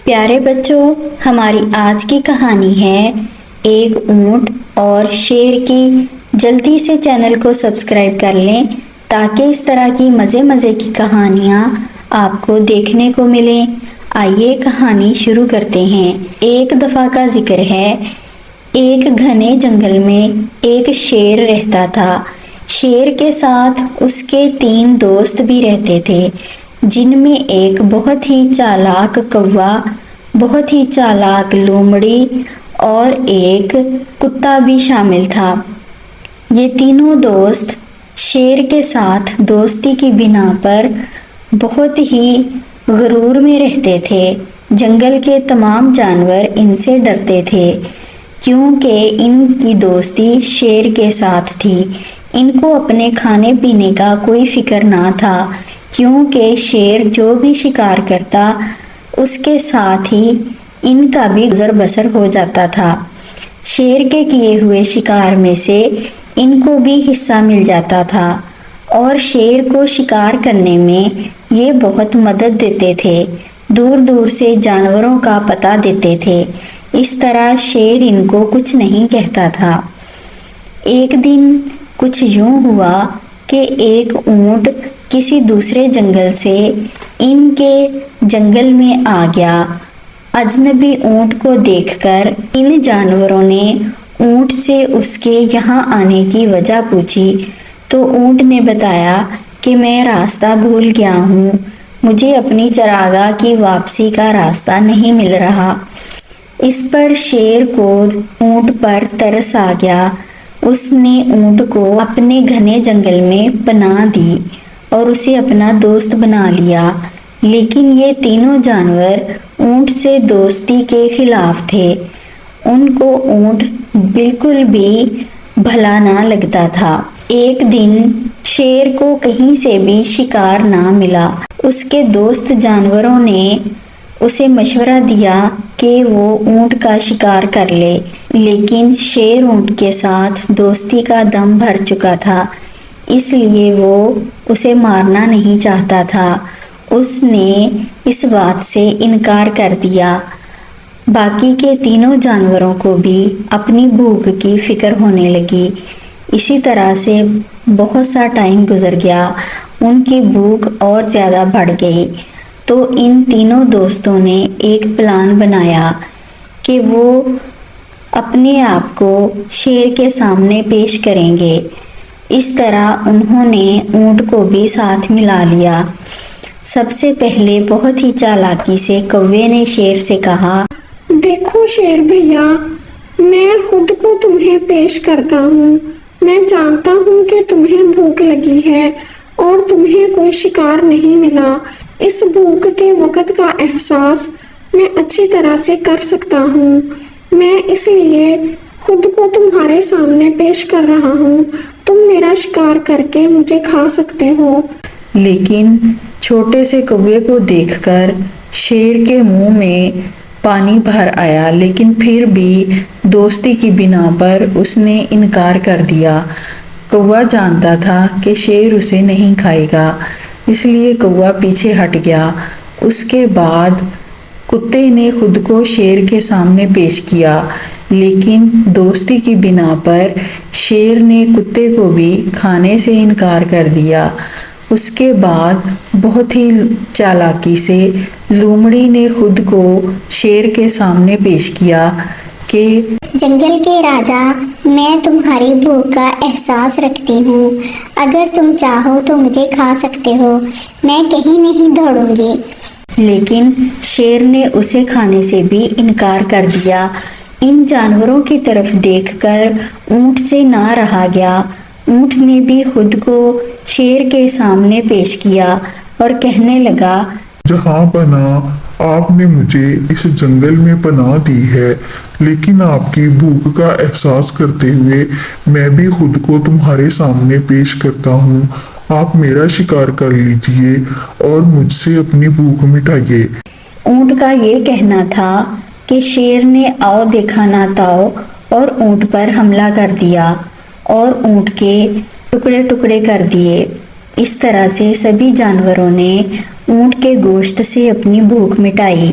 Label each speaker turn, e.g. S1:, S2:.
S1: پیارے بچوں، ہماری آج کی کہانی ہے ایک اونٹ اور شیر کی۔ جلدی سے چینل کو سبسکرائب کر لیں تاکہ اس طرح کی مزے کی کہانیاں آپ کو دیکھنے کو ملیں۔ آئیے کہانی شروع کرتے ہیں۔ ایک دفعہ کا ذکر ہے، ایک گھنے جنگل میں ایک شیر رہتا تھا۔ شیر کے ساتھ اس کے 3 دوست بھی رہتے تھے، جن میں ایک بہت ہی چالاک کوا، بہت ہی چالاک لومڑی اور ایک کتا بھی شامل تھا۔ یہ تینوں دوست شیر کے ساتھ دوستی کی بنا پر بہت ہی غرور میں رہتے تھے۔ جنگل کے تمام جانور ان سے ڈرتے تھے کیونکہ ان کی دوستی شیر کے ساتھ تھی۔ ان کو اپنے کھانے پینے کا کوئی فکر نہ تھا کیونکہ شیر جو بھی شکار کرتا اس کے ساتھ ہی ان کا بھی گزر بسر ہو جاتا تھا۔ شیر کے کیے ہوئے شکار میں سے ان کو بھی حصہ مل جاتا تھا اور شیر کو شکار کرنے میں یہ بہت مدد دیتے تھے، دور دور سے جانوروں کا پتہ دیتے تھے۔ اس طرح شیر ان کو کچھ نہیں کہتا تھا۔ ایک دن کچھ یوں ہوا کہ ایک اونٹ کسی دوسرے جنگل سے ان کے جنگل میں آ گیا۔ اجنبی اونٹ کو دیکھ کر ان جانوروں نے اونٹ سے اس کے یہاں آنے کی وجہ پوچھی تو اونٹ نے بتایا کہ میں راستہ بھول گیا ہوں، مجھے اپنی چراگاہ کی واپسی کا راستہ نہیں مل رہا۔ اس پر شیر کو اونٹ پر ترس آ گیا۔ اس نے اونٹ کو اپنے گھنے جنگل میں پناہ دی اور اسے اپنا دوست بنا لیا، لیکن یہ تینوں جانور اونٹ سے دوستی کے خلاف تھے۔ ان کو اونٹ بالکل بھی بھلا نہ لگتا تھا۔ ایک دن شیر کو کہیں سے بھی شکار نہ ملا۔ اس کے دوست جانوروں نے اسے مشورہ دیا کہ وہ اونٹ کا شکار کر لے، لیکن شیر اونٹ کے ساتھ دوستی کا دم بھر چکا تھا، اس لیے وہ اسے مارنا نہیں چاہتا تھا۔ اس نے اس بات سے انکار کر دیا۔ باقی کے تینوں جانوروں کو بھی اپنی بھوک کی فکر ہونے لگی۔ اسی طرح سے بہت سا ٹائم گزر گیا، ان کی بھوک اور زیادہ بڑھ گئی۔ تو ان تینوں دوستوں نے ایک پلان بنایا کہ وہ اپنے آپ کو شیر کے سامنے پیش کریں گے۔ اس طرح انہوں نے اونٹ کو بھی ساتھ ملا لیا۔ سب سے پہلے بہت ہی چالاکی سے کوے نے شیر سے کہا،
S2: دیکھو شیر بھیا، میں خود کو تمہیں پیش کرتا ہوں۔ میں جانتا ہوں کہ تمہیں بھوک لگی ہے اور تمہیں کوئی شکار نہیں ملا۔ اس بھوک کے وقت کا احساس میں اچھی طرح سے کر سکتا ہوں۔ میں اس لیے خود کو تمہارے سامنے پیش کر رہا ہوں۔ تم میرا شکار کر کے مجھے کھا سکتے ہو۔
S3: لیکن چھوٹے سے کوے کو دیکھ کر شیر کے منہ میں پانی بھر آیا، لیکن پھر بھی دوستی کی بنا پر اس نے انکار کر دیا۔ کوا جانتا تھا کہ شیر اسے نہیں کھائے گا، اس لیے کوا پیچھے ہٹ گیا۔ اس کے بعد کتے نے خود کو شیر کے سامنے پیش کیا، لیکن دوستی کی بنا پر شیر نے کتے کو بھی کھانے سے انکار کر دیا۔ اس کے بعد بہت ہی چالاکی سے لومڑی نے خود کو شیر کے سامنے پیش کیا کہ
S4: جنگل کے راجا، میں تمہاری بھوک کا احساس رکھتی ہوں۔ اگر تم چاہو تو مجھے کھا سکتے ہو، میں کہیں نہیں دوڑوں گی۔
S1: لیکن شیر نے اسے کھانے سے بھی انکار کر دیا۔ ان جانوروں کی طرف دیکھ کر اونٹ سے نہ رہا گیا۔ اونٹ نے بھی خود کو شیر کے سامنے پیش کیا اور کہنے لگا،
S5: جہاں پناہ آپ نے مجھے اس جنگل میں پناہ دی ہے، لیکن آپ کی بھوک کا احساس کرتے ہوئے میں بھی خود کو تمہارے سامنے پیش کرتا ہوں۔ آپ میرا شکار کر لیجئے اور مجھ سے اپنی بھوک مٹائیے۔
S1: اونٹ کا یہ کہنا تھا کہ شیر نے آؤ دیکھا نہ تاؤ اور اونٹ پر حملہ کر دیا اور اونٹ کے ٹکڑے ٹکڑے کر دیے۔ اس طرح سے سبھی جانوروں نے اونٹ کے گوشت سے اپنی بھوک مٹائی۔